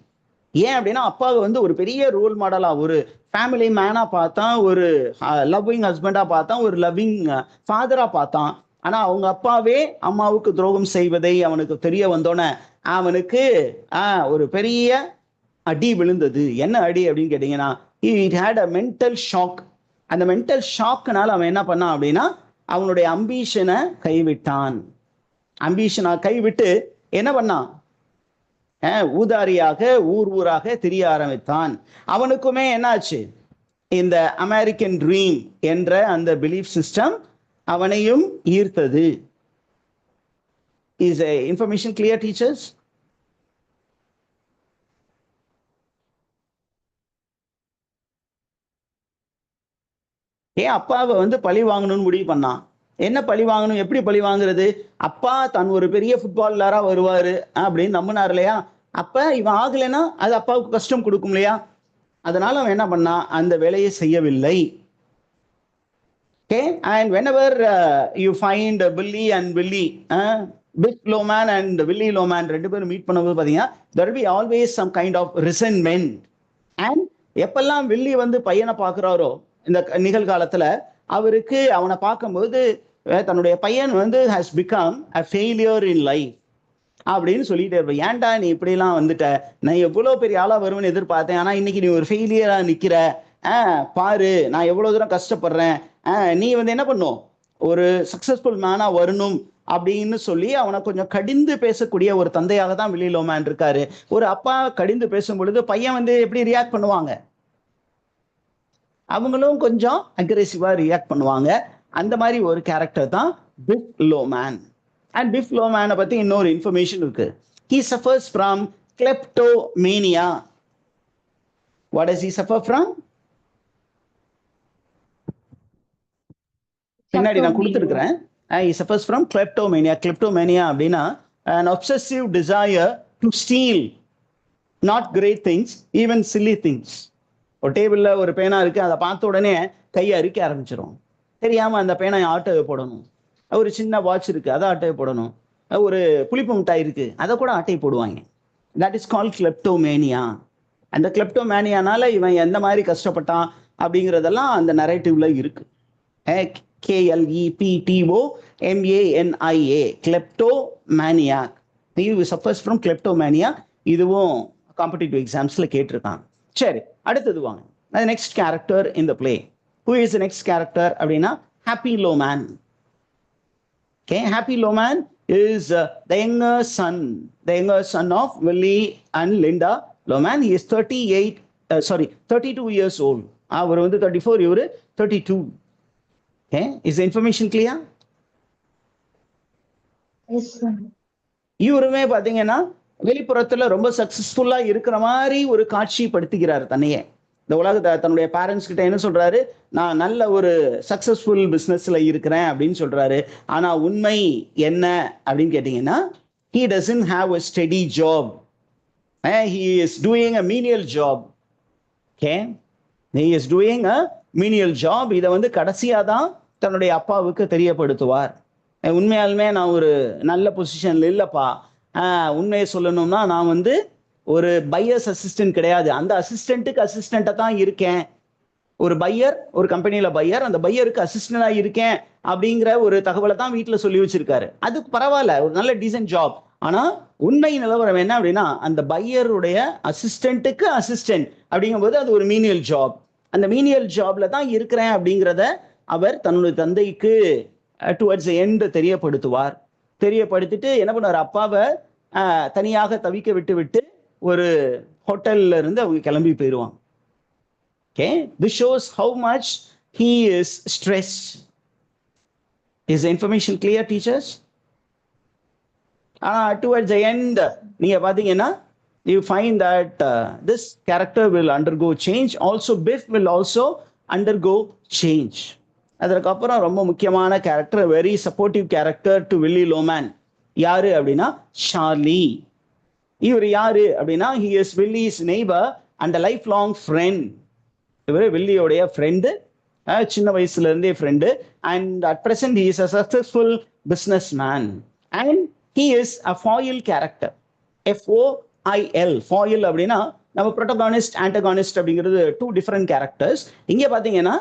S1: ஏன் அப்படின்னா, அப்பாவை வந்து ஒரு பெரிய ரோல் மாடலா, ஒரு ஃபேமிலி மேனா பார்த்தான், ஒரு லவ்விங் ஹஸ்பண்டா பார்த்தான், ஒரு லவ்விங் ஃபாதரா பார்த்தான். ஆனா அவங்க அப்பாவே அம்மாவுக்கு துரோகம் செய்வதை அவனுக்கு தெரிய வந்தோன்னே அவனுக்கு ஒரு பெரிய அடி விழுந்தது. என்ன அடி அப்படின்னு கேட்டீங்கன்னா, he had a mental shock. அந்த மென்டல் ஷாக்குனால அவன் என்ன பண்ணான் அப்படின்னா, அவனுடைய அம்பிஷனை கைவிட்டான். அம்பிஷனை கைவிட்டு என்ன பண்ணான், ஊதாரியாக ஊராக திரிய ஆரம்பித்தான். அவனுக்குமே என்னாச்சு, இந்த அமெரிக்கன் ட்ரீம் என்ற அந்த பிலீஃப் சிஸ்டம் அவனையும் ஈர்த்தது. Is information clear, teachers? அப்பாவை வந்து பழி வாங்கணும்னு முடிவு பண்ணான். என்ன பழி வாங்கணும், எப்படி பழி வாங்குறது? அப்பா தன் ஒரு பெரிய ஃபுட்பாலரா வருவாரு அப்படின்னு நம்பினார் இல்லையா? அப்ப இவன் ஆகலைன்னா அது அப்பாவுக்கு கஷ்டம் கொடுக்கும் இல்லையா? அதனால அவன் என்ன பண்ணா, அந்த வேலையை செய்யவில்லை. Okay, and whenever you find Billy and Willie, Biff Loman and Willie Loman 2 பேரும் மீட் பண்ணும்போது பாத்தீங்கன்னா, there will be always some kind of resentment. And எப்பெல்லாம் வில்லி வந்து பையனை பார்க்குறாரோ இந்த நிகழ்காலத்துல, அவருக்கு அவனை பார்க்கும்போது தன்னுடைய பையன் வந்து has become a failure in life. அப்படின்னு சொல்லிட்டே இருப்பேன். ஏன்டா நீ இப்படிலாம் வந்துட்ட, நான் எவ்வளவு பெரிய ஆளா வருவேன்னு எதிர்பார்த்தேன், ஆனா இன்னைக்கு நீ ஒரு ஃபெயிலியரா நிக்கிற. பாரு நான் எவ்வளவு தூரம் கஷ்டப்படுறேன். நீ வந்து என்ன பண்ணும், ஒரு சக்சஸ்ஃபுல் மேனா வரணும் அப்படின்னு சொல்லி அவனை கொஞ்சம் கடிந்து பேசக்கூடிய ஒரு தந்தையாக தான் வில்லி லோமேன் இருக்காரு. ஒரு அப்பா கடிந்து பேசும் பொழுது பையன் வந்து எப்படி ரியாக்ட் பண்ணுவாங்க, அவங்களும் கொஞ்சம் அக்ரெசிவா ரியாக்ட் பண்ணுவாங்க. அந்த மாதிரி ஒரு கேரக்டர் தான் பிஃப் லோமேன். அண்ட் பிஃப் லோமேனை பத்தி இன்னொரு இன்ஃபர்மேஷன் இருக்கு. He suffers from kleptomania. What does he suffer from? பின்னாடி நான் கொடுத்துருக்கிறேன். He suffers from kleptomania. Kleptomania அப்படின்னா an obsessive desire to steal not great things, even silly things. ஒரு டேபிள்ல ஒரு பேனா இருக்கு, அதை பார்த்த உடனே கையை அரிக்க ஆரம்பிச்சிடும். தெரியாம அந்த பேனை ஆட்டோவை போடணும். ஒரு சின்ன வாட்ச் இருக்கு, அதை ஆட்டையை போடணும். ஒரு புளிப்பு மிட்டாய் இருக்கு, அதை கூட ஆட்டை போடுவாங்க. That is call kleptomania. அந்த கிளெப்டோமேனியானால இவன் எந்த மாதிரி கஷ்டப்பட்டான் அப்படிங்கிறதெல்லாம் அந்த நரேட்டிவ்ல இருக்கு. KLEPTOMANIA, கிளெப்டோமேனியா. He suffers from kleptomania. இதுவும் காம்படிட்டிவ் எக்ஸாம்ஸ்ல கேட்டிருக்காங்க. சரி, அடுத்தது வாங்க. Next character in the play. Who is the next character அப்படின்னா happy லோமேன். Okay, Happy Loman is the younger son of Willie and Linda Loman. He is 32 years old. அவர் வந்து 34, இவரு 32. Okay, is the information clear?
S2: Yes, sir.
S1: இவருமே பாத்தீங்கன்னா வெளிப்புறத்துல ரொம்ப சக்சஸ்ஃபுல்லா இருக்கிற மாதிரி ஒரு காட்சி படுத்திக்கிறார் தன்னையே. இந்த உலகத்தை தன்னுடைய பேரண்ட்ஸ் கிட்ட என்ன சொல்றாரு, நான் நல்ல ஒரு சக்சஸ்ஃபுல் பிசினஸ்ல இருக்கிறேன் அப்படின்னு சொல்றாரு. ஆனா உண்மை என்ன அப்படின்னு கேட்டீங்கன்னா, he doesn't have a steady job. He is doing a menial job. Okay, he is doing a menial job. இதை வந்து கடைசியா தான் தன்னுடைய அப்பாவுக்கு தெரியப்படுத்துவார். உண்மையாலுமே நான் ஒரு நல்ல பொசிஷன்ல இல்லப்பா, உண்மையை சொல்லணும்னா நான் வந்து ஒரு பையர்ஸ் அசிஸ்டன்ட் கிடையாது, அந்த அசிஸ்டன்ட்டுக்கு அசிஸ்டண்டா தான் இருக்கேன். ஒரு பையர், ஒரு கம்பெனியில பையர், அந்த பையருக்கு அசிஸ்டண்டா இருக்கேன் அப்படிங்கிற ஒரு தகவலை தான் வீட்டுல சொல்லி வச்சிருக்காரு. அது பரவாயில்ல, ஒரு நல்ல டீசென்ட் ஜாப். ஆனா உண்மை நிலவரம் என்ன அப்படின்னா, அந்த பையருடைய அசிஸ்டன்ட்டுக்கு அசிஸ்டன்ட் அப்படிங்கும்போது அது ஒரு மீனியல் ஜாப். அந்த மீனியல் ஜாப்ல தான் இருக்கிறேன் அப்படிங்கிறத அவர் தன்னுடைய தந்தைக்கு டுவர்ட்ஸ் எண்ட் தெரியப்படுத்துவார். தெரியப்படுத்திட்டு என்ன பண்ணுவார், அப்பாவை தனியாக தவிக்க விட்டு ஒரு ஹோட்டல்ல இருந்து அவங்க கிளம்பி போயிடுவாங்க. Okay, this shows how much he is stressed. Is the information clear, teachers? Towards the end, நீங்க பாத்தீங்கன்னா you find that this character will undergo change. Also, Biff will also undergo change. அதற்கப்புறம் ரொம்ப முக்கியமான character, very supportive character to Willy Loman. யாரு அப்படின்னா சார்லி. இவர் யாரு அப்படின்னா, he is Willie's neighbor and a lifelong friend. இவர் வில்லியோடைய ஃப்ரெண்டு, சின்ன வயசுல இருந்தே friend. And at present he is a successful businessman and he is a foil character. FOIL, foil அப்படின்னா நம்ம ப்ரோட்டகானிஸ்ட் ஆன்டகானிஸ்ட் அப்படிங்கிறது டூ டிஃபரெண்ட் கேரக்டர்ஸ். இங்கே பார்த்தீங்கன்னா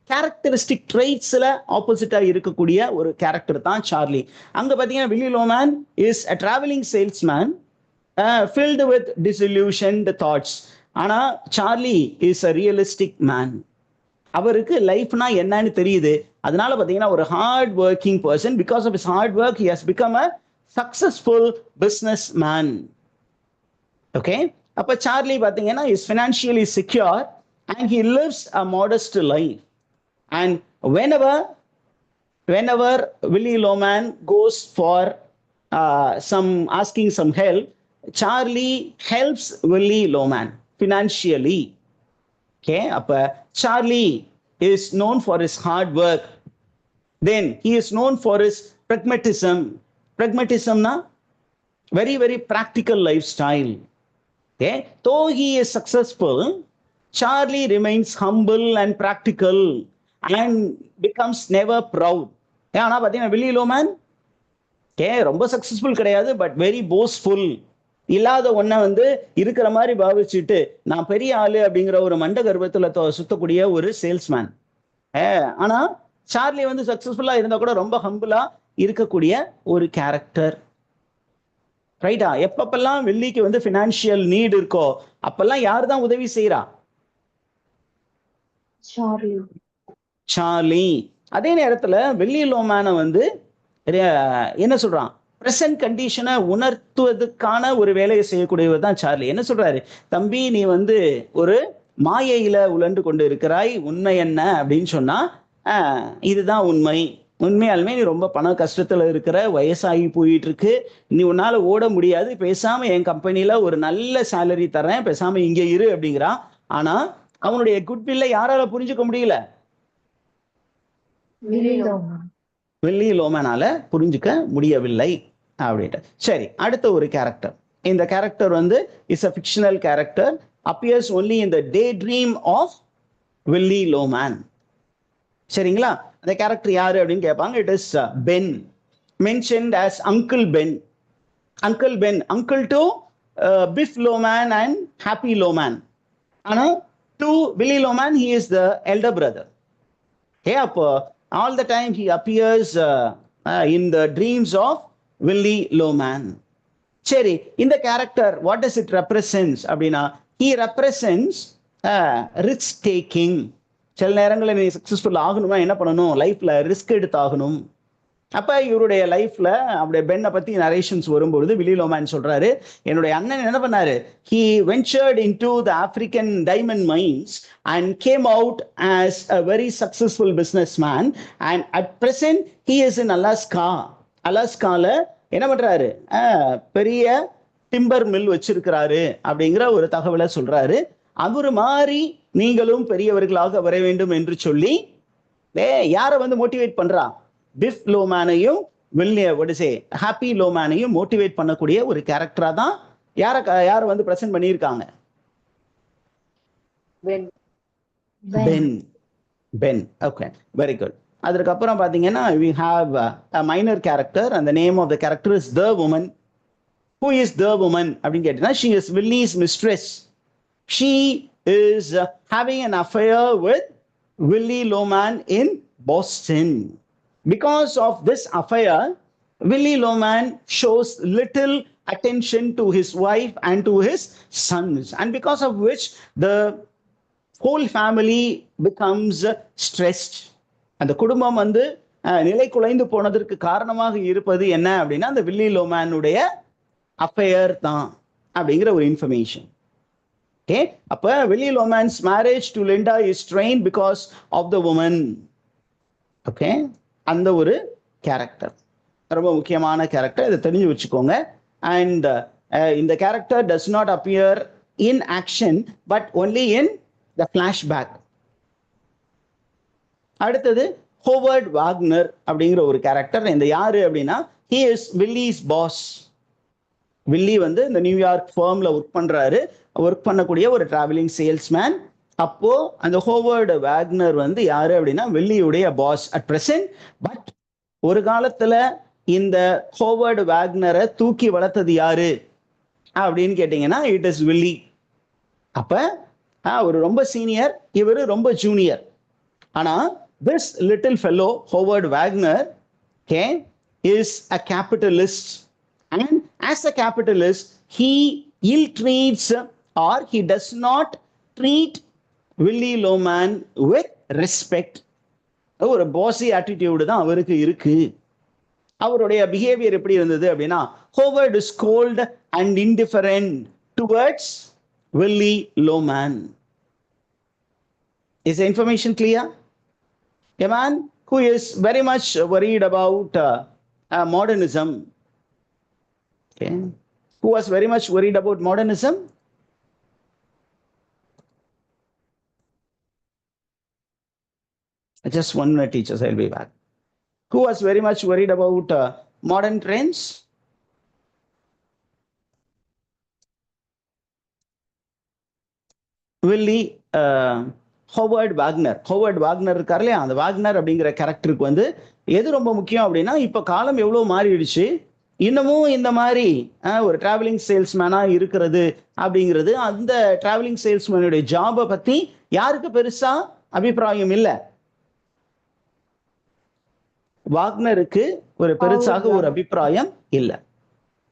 S1: கேரக்டரிஸ்டிக் ட்ரைட்ஸ்ல ஆப்போசிட்டா இருக்கக்கூடிய ஒரு கேரக்டர் தான் சார்லி. அங்க பார்த்தீங்கன்னா Willy Loman is a traveling salesman filled with disillusioned thoughts. ஆனா Charley is a realistic man. அவருக்கு லைஃப்னா என்னன்னு தெரியுது. அதனால பாத்தீங்கன்னா ஒரு hard working person. Because of his hard work he has become a successful businessman. Okay, அப்ப சார்லி பாத்தீங்கன்னா is financially secure and he lives a modest life. And whenever Willie Loman goes for asking some help, Charlie helps Willie Loman financially. Okay, அப்ப Charlie is known for his hard work. Then he is known for his pragmatism. Pragmatism na very very practical lifestyle. Okay, though he is successful, Charlie remains humble and practical and becomes never proud. ஆனா பாத்தீங்கன்னா வில்லி லோமேன் ரொம்ப சக்சஸ்ஃபுல் கிடையாது, பட் வெரி போஸ்ட்ஃபுல். இல்லாத ஒன்ன வந்து இருக்கிற மாதிரி பாவிச்சுட்டு நான் பெரிய ஆளு அப்படிங்கிற ஒரு மண்ட கர்வத்துல சுத்தக்கூடிய ஒரு சேல்ஸ்மேன். ஆனா சார்லி வந்து சக்சஸ்ஃபுல்லா இருந்தா கூட ரொம்ப ஹம்பிளா இருக்கக்கூடிய ஒரு கேரக்டர். ரைட்டா? எப்பப்பெல்லாம் வெள்ளிக்கு வந்து ஃபினான்ஷியல் நீட் இருக்கோ அப்பெல்லாம் யார் தான் உதவி செய்யறா?
S2: Charlie.
S1: சார்லி. அதே நேரத்துல வெள்ளி லோமேனை வந்து என்ன சொல்றான், பிரசன்ட் கண்டிஷனை உணர்த்துவதற்கான ஒரு வேலையை செய்யக்கூடியவர் தான் சார்லி. என்ன சொல்றாரு, தம்பி நீ வந்து ஒரு மாயையில உழண்டு கொண்டு இருக்கிறாய், உண்மை என்ன அப்படின்னு சொன்னா இதுதான் உண்மை, உண்மையாலுமே நீ ரொம்ப பண கஷ்டத்துல இருக்கிற, வயசாகி போயிட்டு இருக்கு, நீ உன்னால ஓட முடியாது, பேசாம என் கம்பெனில ஒரு நல்ல சேலரி தரேன், பேசாம இங்க இரு அப்படிங்கிறான். ஆனா அவனுடைய குட்வில்ல யாரால புரிஞ்சுக்க முடியல?
S2: Willie Loman.
S1: வெள்ளி லோமனால புரிஞ்சுக்க முடியவில்லை அப்படின்ட்டு. சரி, அடுத்த ஒரு கேரக்டர். இந்த கேரக்டர் வந்து is a fictional character, appears only in the day dream of Willy Loman. சரிங்களா? அந்த கேரக்டர் யாரு அப்படின்னு கேட்பாங்க. It is Ben, mentioned as uncle Ben. Uncle Ben, uncle to Biff Loman and Happy Loman. ஆனா to Willy Loman he is the elder brother. Okay, அப்போ all the time he appears in the dreams of Willie Loman. சரி, இந்த character what does it represents அப்படின்னா, he represents risk taking. சில நேரங்களில் நீ சக்சஸ்ஃபுல் ஆகணுமா என்ன பண்ணணும், லைஃப்ல ரிஸ்க் எடுத்து ஆகணும். அப்ப இவருடைய லைஃப்ல அப்படியே பென்னை பத்தி நரேஷன்ஸ் வரும்பொழுது வில்லி லோமேன் சொல்றாரு, என்னுடைய அண்ணன் என்ன பண்ணாரு, he ventured into the African diamond mines and came out as a very successful businessman and at present he is in Alaska. அலாஸ்கால என்ன பண்றாரு, பெரிய டிம்பர் மில் வச்சிருக்கிறாரு அப்படிங்கிற ஒரு தகவலை சொல்றாரு. அவரு மாதிரி நீங்களும் பெரியவர்களாக வர வேண்டும் என்று சொல்லி யாரை வந்து மோட்டிவேட் பண்றா, பிஃப் லோமேனையும் ஹாப்பி லோமேனையும் மோட்டிவேட் பண்ணக்கூடிய ஒரு கேரக்டரா தான் யார வந்து பிரசன்ட் பண்ணியிருக்காங்க. பென். Okay, very good. அதுக்கப்புறம் பாத்தீங்கன்னா we have a minor character and the name of the character is the woman. Who is the woman அப்படின்னு கேட்டீங்கன்னா, she is Willie's mistress. She is having an affair with Willie Loman in Boston. Because of this affair, Willie Loman shows little attention to his wife and to his sons, and because of which the whole family becomes stressed. அந்த குடும்பம் வந்து நிலை குலைந்து போனதற்கு காரணமாக இருப்பது என்ன அப்படின்னா, அந்த வில்லி லோமேனுடைய அஃபேர் தான் அப்படிங்கிற ஒரு இன்ஃபர்மேஷன். ஓகே, அப்ப Willy Loman's marriage to Linda is strained because of the woman. Okay, அந்த ஒரு கேரக்டர் ரொம்ப முக்கியமான கேரக்டர், இதை தெரிஞ்சு வச்சுக்கோங்க. அண்ட் இந்த character does not appear in action but only in the flashback. அடுத்தது ஹோவர்ட் வாக்னர் அப்படிங்கிற ஒரு கேரக்டர். இந்த யாரு அப்படின்னா, he is Willie's boss. வில்லி வந்து இந்த நியூயார்க் ஃபர்ம்ல ஒர்க் பண்ணக்கூடிய ஒரு டிராவலிங் சேல்ஸ்மேன். அப்போ அந்த ஹோவர்ட் வாக்னர் வந்து யாரு அப்படின்னா வில்லியுடைய பாஸ் அட் பிரசன்ட். பட் ஒரு காலத்துல இந்த ஹோவர்ட் வாக்னரை தூக்கி வளர்த்தது யாரு அப்படின்னு கேட்டீங்கன்னா, இட் இஸ் வில்லி. அப்ப ஒரு ரொம்ப சீனியர், இவரு ரொம்ப ஜூனியர். ஆனா this little fellow Howard Wagner, okay, is a capitalist, and as a capitalist he ill treats or he does not treat Willie Loman with respect. ஒரு பாசி ஆட்டிடியூடு தான் அவருக்கு இருக்கு. அவருடைய பிஹேவியர் எப்படி இருந்தது அப்படின்னா, Howard is cold and indifferent towards Willie Loman. Is the information clear? A man who is very much worried about modernism. Okay. Who was very much worried about modernism? Just 1 minute, teachers, I'll be back. Who was very much worried about modern trends? Willie Howard Wagner இருக்காரு இல்லையா, அந்த வாக்னர் அப்படிங்கிற கேரக்டருக்கு வந்து எது ரொம்ப முக்கியம் அப்படின்னா, இப்ப காலம் எவ்வளவு மாறிடுச்சு, இன்னமும் இந்த மாதிரி ஒரு டிராவலிங் சேல்ஸ்மேனா இருக்கிறது அப்படிங்கிறது, அந்த டிராவலிங் சேல்ஸ்மேனுடைய ஜாபை பத்தி யாருக்கு பெருசா அபிப்பிராயம் இல்லை. வாக்னருக்கு ஒரு பெருசாக ஒரு அபிப்பிராயம் இல்லை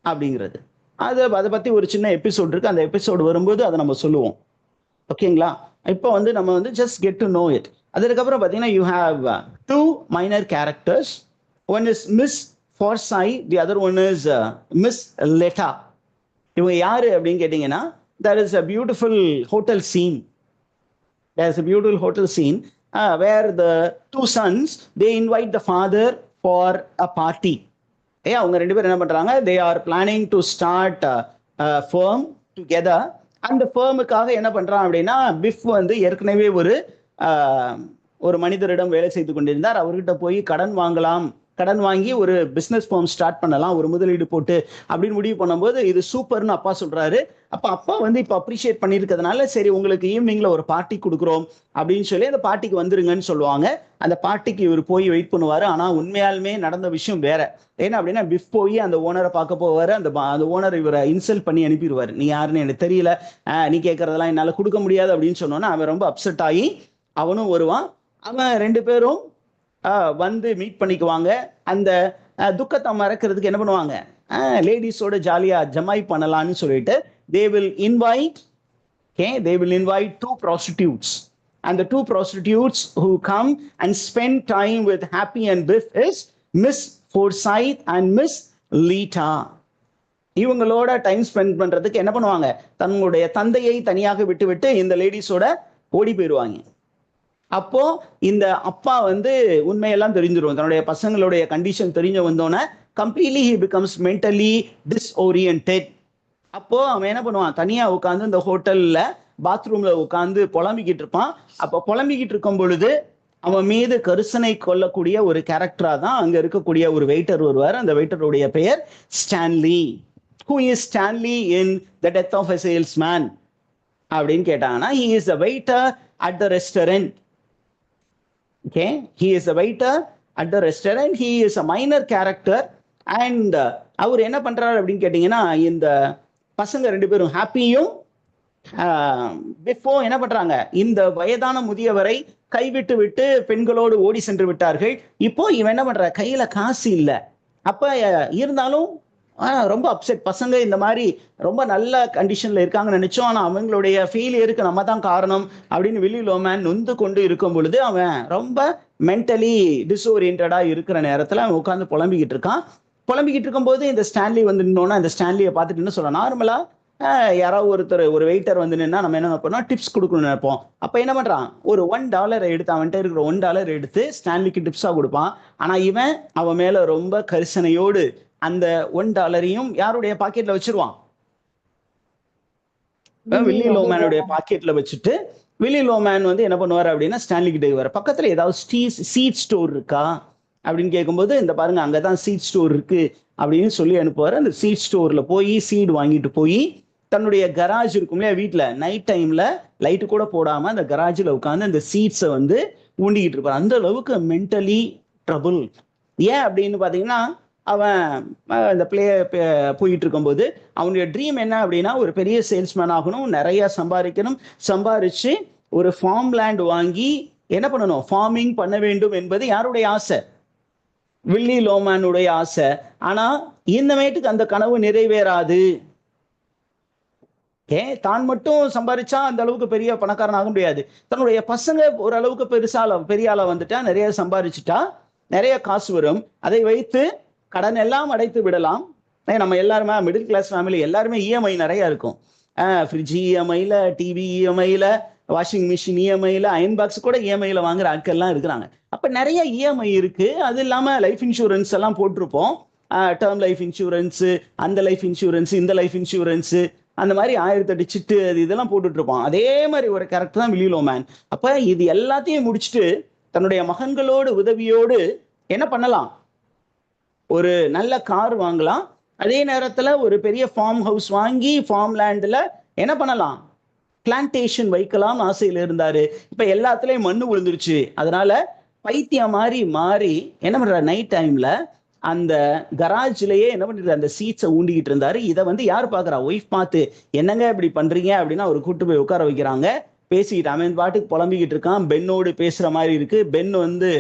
S1: அப்படிங்கிறது. அதை பத்தி ஒரு சின்ன எபிசோட் இருக்கு. அந்த எபிசோடு வரும்போது அதை நம்ம சொல்லுவோம். ஓகேங்களா? இப்போ வந்து நம்ம வந்து just get to know it. அதுக்கப்புறம் பார்த்தீங்கன்னா you have two minor characters. One is Miss Forsythe, the other one is Miss Letta. இவங்க யாரு அப்படின்னு கேட்டீங்கன்னா, there is a beautiful hotel scene. There's a beautiful hotel scene where the two sons, they invite the father for a party. அவங்க ரெண்டு பேரும் என்ன பண்றாங்க, they are planning to start a firm together. அந்த ஃபேமுக்காக என்ன பண்றான் அப்படின்னா, பிஃப் வந்து ஏற்கனவே ஒரு மனிதரிடம் வேலை செய்து கொண்டிருந்தார். அவர்கிட்ட போய் கடன் வாங்கலாம், கடன் வாங்கி ஒரு பிசினஸ் ஃபார்ம் ஸ்டார்ட் பண்ணலாம், ஒரு முதலீடு போட்டு அப்படின்னு முடிவு பண்ணும்போது இது சூப்பர்னு அப்பா சொல்றாரு. அப்பா வந்து இப்போ அப்ரிஷியேட் பண்ணியிருக்கிறதுனால, சரி உங்களுக்கு ஈவினிங்ல ஒரு பார்ட்டி கொடுக்குறோம் அப்படின்னு சொல்லி அந்த பார்ட்டிக்கு வந்துருங்கன்னு சொல்லுவாங்க. அந்த பார்ட்டிக்கு இவர் போய் வெயிட் பண்ணுவாரு. ஆனா உண்மையாலுமே நடந்த விஷயம் வேற. ஏன்னா அப்படின்னா பிஃப் போய் அந்த ஓனரை பார்க்க போவாரு. அந்த ஓனர் இவரை இன்சல்ட் பண்ணி அனுப்பிடுவாரு. நீ யாருன்னு எனக்கு தெரியல, நீ கேட்கறதெல்லாம் என்னால கொடுக்க முடியாது அப்படின்னு சொன்னோன்னா அவன் ரொம்ப அப்செட் ஆகி அவனும் வருவான். அவன் ரெண்டு பேரும் வந்து மீட் பண்ணிக்குவாங்க. அந்த துக்கத்தை மறக்கிறதுக்கு என்ன பண்ணுவாங்க, லேடிஸோட ஜாலியா ஜமாய் பண்ணலான்னு சொல்லிட்டு they will invite two prostitutes, and the two prostitutes who come and spend time with Happy and Biff is Miss Forsyth and Miss Lita. இவங்களோட டைம் ஸ்பெண்ட் பண்றதுக்கு என்ன பண்ணுவாங்க, தன்னுடைய தந்தையை தனியாக விட்டு இந்த லேடிஸோட ஓடி போயிடுவாங்க. அப்போ இந்த அப்பா வந்து உண்மையெல்லாம் தெரிஞ்சிடும். தன்னுடைய பசங்களுடைய கண்டிஷன் தெரிஞ்ச வந்தோன்னே கம்ப்ளீட்லி ஹி பிகம்ஸ் மென்டலி டிஸ்ஓரியன்டட். அப்போ அவன் என்ன பண்ணுவான், தனியா உட்காந்து இந்த ஹோட்டல்ல பாத்ரூம்ல உட்காந்து புலம்பிக்கிட்டு இருப்பான். அப்போ புலம்பிக்கிட்டு இருக்கும் பொழுது அவன் மீது கரிசனை கொள்ளக்கூடிய ஒரு கேரக்டரா தான் அங்க இருக்கக்கூடிய ஒரு வெயிட்டர் வருவார். அந்த வெயிட்டருடைய பெயர் Stanley. Who is Stanley in the Death of a Salesman அப்படின்னு கேட்டாங்கன்னா, he is a waiter at the restaurant. Okay, he is a waiter at the restaurant. He is a minor character. And அவர் என்ன பண்றாரு அப்படின்னு கேட்டீங்கன்னா, இந்த பசங்க ரெண்டு பேரும் ஹாப்பியும் பிஃபோ என்ன பண்றாங்க, இந்த வயதான முதியவரை கைவிட்டு பெண்களோடு ஓடி சென்று விட்டார்கள். இப்போ இவன் என்ன பண்ற, கையில காசு இல்லை. அப்ப இருந்தாலும் ரொம்ப அப்செட். பசங்க இந்த மாதிரி ரொம்ப நல்ல கண்டிஷன்ல இருக்காங்கன்னு நினைச்சோம், ஆனா அவங்களுடைய ஃபெயிலியருக்கு நம்ம தான் காரணம் அப்படின்னு வில்லி லோமேன் நொந்து கொண்டு இருக்கும் பொழுது அவன் ரொம்ப மென்டலி டிஸ்ஓரியன்டா இருக்கிற நேரத்துல அவன் உட்காந்து புலம்பிக்கிட்டு இருக்கான். புலம்பிக்கிட்டு இருக்கும்போது இந்த ஸ்டான்லி வந்து நின்னோன்னா இந்த ஸ்டான்லியை பார்த்துட்டு என்ன சொல்ல, நார்மலா யாராவது ஒரு வெயிட்டர் வந்து நின்னா நம்ம என்ன நினைப்போம்னா டிப்ஸ் கொடுக்கணும்னு நினைப்போம். அப்ப என்ன பண்றான், ஒரு $1 எடுத்து அவன்கிட்ட இருக்கிற $1 எடுத்து ஸ்டான்லிக்கு டிப்ஸா கொடுப்பான். ஆனா இவன் அவன் மேல ரொம்ப கரிசனையோடு அந்த $1 யாருடைய பாக்கெட்ல வச்சிருவான், வில்லி லோமேனுடைய பாக்கெட்ல வச்சுட்டு வில்லி லோமேன் வந்து என்ன பண்ணுவார் அப்படின்னா, ஸ்டான்லி கிட்ட வர பக்கத்துல ஏதாவது சீட் ஸ்டோர் இருக்கா அப்படின்னு கேட்கும்போது, இந்த பாருங்க அங்கதான் சீட் ஸ்டோர் இருக்கு அப்படின்னு சொல்லி அனுப்புவார். அந்த சீட் ஸ்டோர்ல போய் சீடு வாங்கிட்டு போய் தன்னுடைய கராஜ் இருக்கும் இல்லையா, வீட்டுல நைட் டைம்ல லைட்டு கூட போடாம அந்த கராஜில் உட்காந்து அந்த சீட்ஸை வந்து ஊண்டிக்கிட்டு இருப்பார். அந்த அளவுக்கு மென்டலி ட்ரபுள். ஏன் அப்படின்னு பாத்தீங்கன்னா, அவன் இந்த போயிட்டு இருக்கும்போது அவனுடைய ட்ரீம் என்ன அப்படின்னா, ஒரு பெரிய சேல்ஸ்மேன் ஆகணும், நிறைய சம்பாதிக்கணும், சம்பாரிச்சு ஒரு ஃபார்ம் லேண்ட் வாங்கி என்ன பண்ணணும், ஃபார்மிங் பண்ண வேண்டும் என்பது யாருடைய ஆசை, வில்லி லோமேனுடைய ஆசை. ஆனா இந்தமேட்டுக்கு அந்த கனவு நிறைவேறாது. தான் மட்டும் சம்பாதிச்சா அந்த அளவுக்கு பெரிய பணக்காரன் ஆக முடியாது. தன்னுடைய பசங்க ஓரளவுக்கு பெரிய ஆளா வந்துட்டா, நிறைய சம்பாதிச்சுட்டா நிறைய காசு வரும். அதை வைத்து கடன் எல்லாம் அடைத்து விடலாம். நம்ம எல்லாருமே மிடில் கிளாஸ் ஃபேமிலி எல்லாருமே இஎம்ஐ நிறைய இருக்கும். ஃப்ரிட்ஜ் இஎம்ஐல, டிவி இஎம்ஐல, வாஷிங் மிஷின் இஎம்ஐல, அயன் பாக்ஸ் கூட இஎம்ஐல வாங்குற ஆட்கள்லாம் இருக்கிறாங்க. அப்ப நிறைய இஎம்ஐ இருக்கு. அது இல்லாம லைஃப் இன்சூரன்ஸ் எல்லாம் போட்டிருப்போம். டேர்ம் லைஃப் இன்சூரன்ஸ், அந்த லைஃப் இன்சூரன்ஸ், இந்த லைஃப் இன்சூரன்ஸ், அந்த மாதிரி 1008 சிட்டு அது இதெல்லாம் போட்டுட்டு இருப்போம். அதே மாதிரி ஒரு கேரக்டர் தான் வில்லி லோமேன். அப்ப இது எல்லாத்தையும் முடிச்சுட்டு தன்னுடைய மகன்களோடு உதவியோடு என்ன பண்ணலாம், ஒரு நல்ல கார் வாங்கலாம். அதே நேரத்துல ஒரு பெரிய ஃபார்ம் ஹவுஸ் வாங்கி ஃபார்ம் லேண்ட்ல என்ன பண்ணலாம், பிளான்டேஷன் வைக்கலாம் ஆசையில இருந்தாரு. இப்ப எல்லாத்துலயும் மண்ணு விழுந்துருச்சு. அதனால பைத்தியம் மாறி என்ன பண்ற, நைட் டைம்ல அந்த கராஜ்லயே என்ன பண்ணிட்டு அந்த சீட்ஸை ஊண்டிக்கிட்டு இருந்தாரு. இதை வந்து யார் பாக்குறா, ஒய்ஃப் பார்த்து என்னங்க இப்படி பண்றீங்க அப்படின்னா அவர் கூட்டு போய் உட்கார வைக்கிறாங்க. பேசிக்கிட்டு அவன் பாட்டுக்கு புலம்பிக்கிட்டு இருக்கான். பென்னோடு பேசுற மாதிரி இருக்கு. பென் வந்து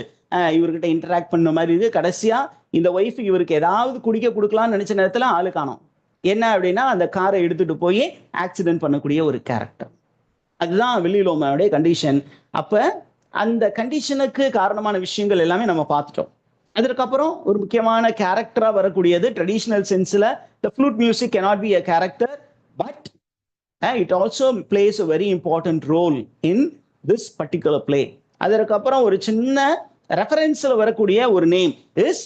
S1: இவர்கிட்ட இன்டராக்ட் பண்ண மாதிரி இருக்கு. கடைசியா இந்த ஒய்ஃப் இவருக்கு ஏதாவது குடிக்க கொடுக்கலாம்னு நினைச்ச நேரத்துல ஆளு காணோம். என்ன அப்படின்னா அந்த காரை எடுத்துட்டு போய் ஆக்சிடென்ட் பண்ணக்கூடிய ஒரு கேரக்டர். அதுதான் வில்லி லோமனுடைய கண்டிஷன். அப்ப அந்த கண்டிஷனுக்கு காரணமான விஷயங்கள் எல்லாமே நம்ம பார்த்துட்டோம். அதற்கப்புறம் ஒரு முக்கியமான கேரக்டரா வரக்கூடியது traditional சென்ஸ்ல the flute music cannot be a character, but it also plays a very important role in this particular play. அதற்கப்புறம் ஒரு சின்ன ரெஃபரன்ஸ்ல வரக்கூடிய ஒரு name is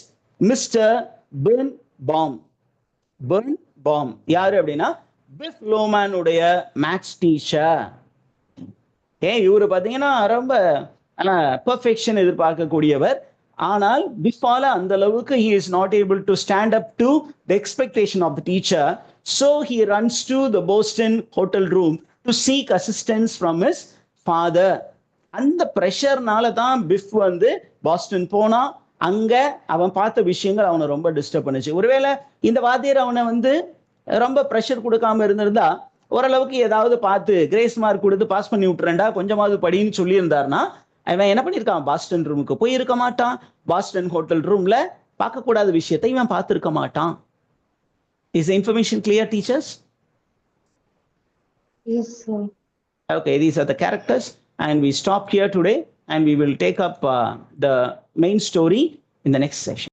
S1: mister Birnbaum. Birnbaum யாரு அப்படின்னா பிஃப் லோமனுடைய மேத்ஸ் டீச்சர். இவரு பாத்தீங்கன்னா ரொம்ப பெர்ஃபெக்ஷன் எதிர்பார்க்கக்கூடியவர். ஆனால் பிஃபால அந்த அளவுக்கு he is not able to stand up to the expectation of the teacher, so he runs to the Boston hotel room to seek assistance from his father. அந்த ப்ரெஷர்னால தான் பிஃப் வந்து பாஸ்டன் போனா. அங்க அவன் பார்த்த விஷயங்கள் அவனை ரொம்ப டிஸ்டர்ப் பண்ணுச்சு. ஒருவேளை இந்த வாத்தியார் அவனை வந்து ரொம்ப ப்ரெஷர் கொடுக்காம இருந்திருந்தா, ஓரளவுக்கு ஏதாவது பார்த்து கிரேஸ் மார்க் கொடுத்து பாஸ் பண்ணி விட்டுறேன்டா, கொஞ்சமாவது படின்னு சொல்லியிருந்தாருன்னா அவன் என்ன பண்ணியிருக்கான், பாஸ்டன் ரூமுக்கு போயிருக்க மாட்டான். பாஸ்டன் ஹோட்டல் ரூம்ல பார்க்கக்கூடாத விஷயத்தை இவன் பார்த்துருக்க மாட்டான். Is information clear teachers?
S2: Yes, sir.
S1: Okay, these are the characters and we stop here today and we will take up the main story in the next session.